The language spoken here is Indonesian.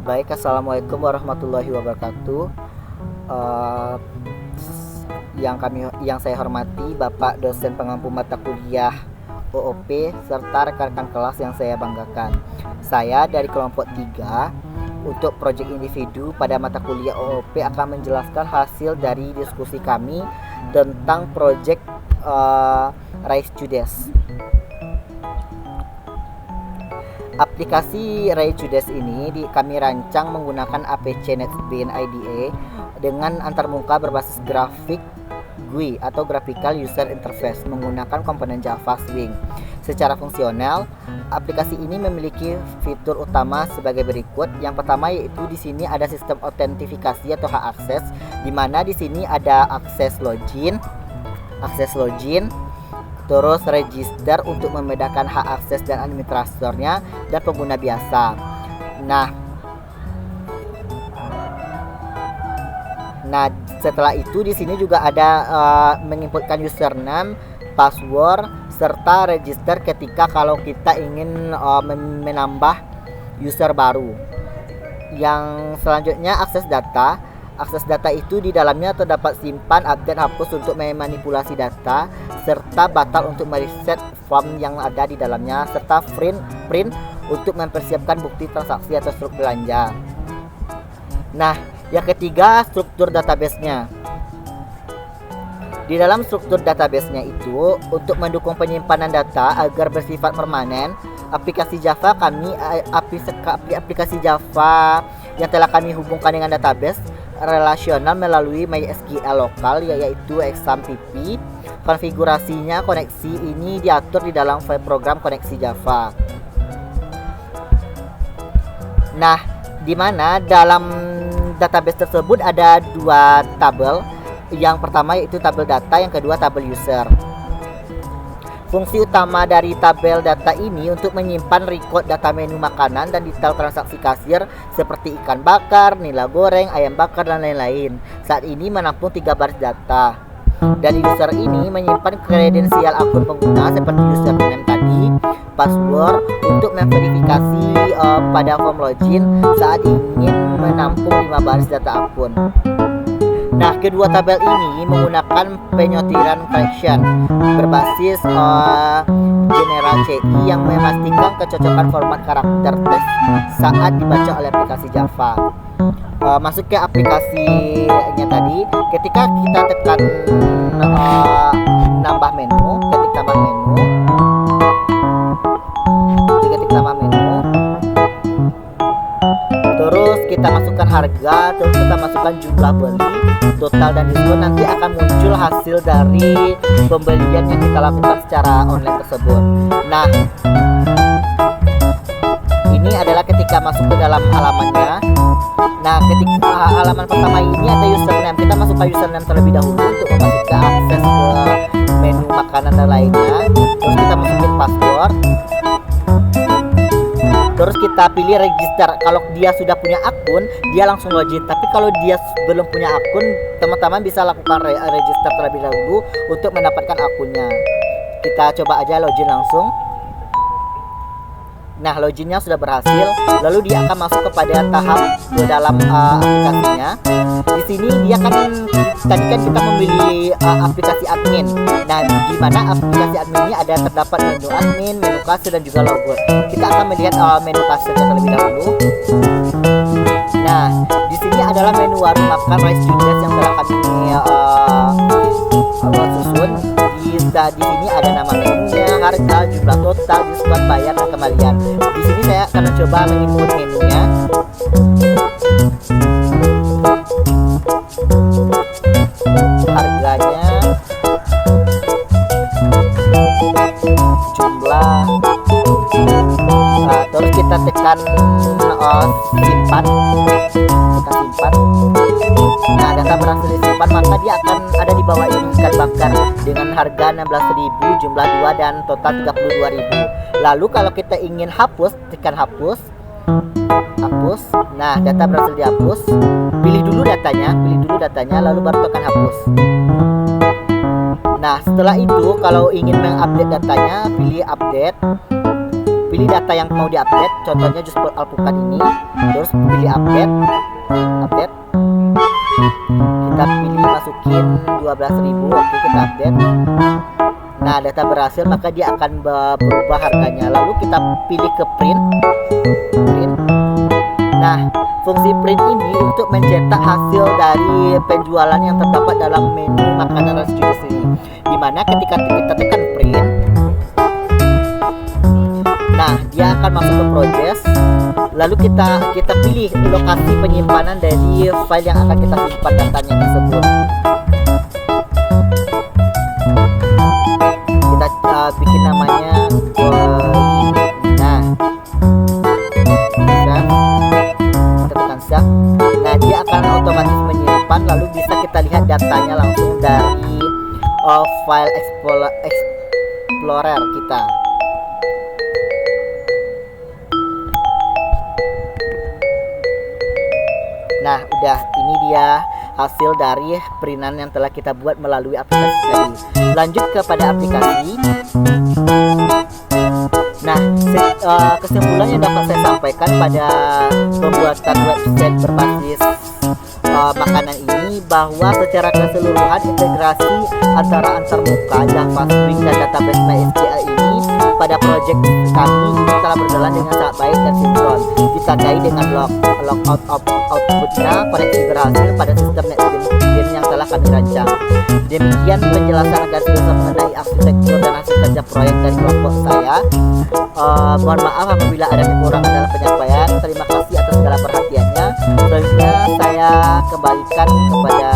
Baik, assalamualaikum warahmatullahi wabarakatuh. Eh, yang saya hormati Bapak dosen pengampu mata kuliah OOP serta rekan-rekan kelas yang saya banggakan. Saya dari kelompok 3 untuk proyek individu pada mata kuliah OOP akan menjelaskan hasil dari diskusi kami tentang proyek Race Judes. Aplikasi RayJudes ini kami rancang menggunakan APC NetBeans IDE dengan antarmuka berbasis grafik GUI atau Graphical User Interface menggunakan komponen Java Swing. Secara fungsional, aplikasi ini memiliki fitur utama sebagai berikut. Yang pertama yaitu di sini ada sistem autentifikasi atau hak akses, di mana di sini ada akses login, terus register untuk membedakan hak akses dan administratornya dan pengguna biasa. Nah, setelah itu di sini juga ada menginputkan username, password serta register ketika kalau kita ingin menambah user baru. Yang selanjutnya akses data. Akses data itu di dalamnya terdapat simpan, update, hapus untuk memanipulasi data, serta batal untuk mereset form yang ada di dalamnya, serta print untuk mempersiapkan bukti transaksi atau struktur belanja. Nah, yang ketiga struktur database-nya. Di dalam struktur database-nya itu untuk mendukung penyimpanan data agar bersifat permanen, aplikasi Java yang telah kami hubungkan dengan database relasional melalui MySQL lokal yaitu XAMPP. Konfigurasinya koneksi ini diatur di dalam file program koneksi Java. Nah, di mana dalam database tersebut ada dua tabel. Yang pertama yaitu tabel data, yang kedua tabel user. Fungsi utama dari tabel data ini untuk menyimpan record data menu makanan dan detail transaksi kasir seperti ikan bakar, nila goreng, ayam bakar, dan lain-lain. Saat ini menampung 3 baris data. Dari user ini menyimpan kredensial akun pengguna seperti username tadi, password untuk memverifikasi pada form login saat ingin menampung 5 baris data akun. Nah, kedua tabel ini menggunakan penyortiran collection berbasis General CI yang memastikan kecocokan format karakter teks saat dibaca oleh aplikasi Java. Masuk ke aplikasinya tadi, ketika kita tekan nambah menu, ketik tambah menu, terus kita masukkan harga, terus kita masukkan jumlah beli, total dan diskon, nanti akan muncul hasil dari pembelian yang kita lakukan secara online tersebut. Nah, ini adalah ketika masuk ke dalam halamannya. Nah, ketika halaman pertama ini ada username, kita masukkan username terlebih dahulu untuk memastikan akses ke menu makanan dan lainnya. Terus kita masukin password. Terus kita pilih register. Kalau dia sudah punya akun, dia langsung login. Tapi kalau dia belum punya akun, teman-teman bisa lakukan register terlebih dahulu untuk mendapatkan akunnya. Kita coba aja login langsung. Nah, loginnya sudah berhasil. Lalu dia akan masuk kepada tahap ke dalam aplikasinya. Di sini dia kan tadi kan kita memilih aplikasi admin. Nah, di mana aplikasi admin ini ada terdapat menu admin, menu kasir, dan juga logo. Kita akan melihat menu kasirnya terlebih dahulu. Nah, di sini adalah menu warung makan Race Judes yang telah kami susun. Di sini ada nama menunya, harga, jumlah total, diskon, bayar, dan kembalian. Di sini saya akan mencoba menginput menunya. Harganya, jumlah, terus kita tekan simpan. Nah, data berhasil disimpan, maka dia akan ada di bawah ini ikan bakar dengan harga 16.000, jumlah 2, dan total 32.000. Lalu kalau kita ingin hapus, tekan hapus. Nah, data berhasil dihapus. Pilih dulu datanya, lalu baru tekan hapus. Nah, setelah itu kalau ingin mengupdate datanya, pilih update. pilih data yang mau diupdate, contohnya Jusport Alpukat ini, terus pilih update. Kita pilih masukin 12.000, oke kita update. Nah, data berhasil, maka dia akan berubah harganya. Lalu kita pilih ke print. Nah, fungsi print ini untuk mencetak hasil dari penjualan yang terdapat dalam menu makanan dan jus ini. Dimana ketika kita tekan print, nah dia akan masuk ke project. Lalu kita pilih lokasi penyimpanan dari file yang akan kita simpan datanya tersebut. Kita bikin namanya nah, kita tekan start. Nah, dia akan otomatis menyimpan, lalu bisa kita lihat datanya langsung dari file explorer kita. Nah, udah, ini dia hasil dari printan yang telah kita buat melalui aplikasi tadi. Lanjut kepada aplikasi. Nah, kesimpulan yang dapat saya sampaikan pada pembuatan website berbasis makanan ini, bahwa secara keseluruhan integrasi antara antarmuka, JavaScript dan database MySQL ini pada project kami telah berjalan dengan sangat baik dan sinkron, ditandai dengan logout outputnya koneksi berhasil pada sistem NetBeans yang telah kami rancang. Demikian penjelasan agar selesai mengenai arsitektur dan hasil kerja proyek dari kelompok saya. Mohon maaf apabila ada kekurangan dalam penyampaian. Terima kasih atas segala perhatiannya. Selanjutnya saya kembalikan kepada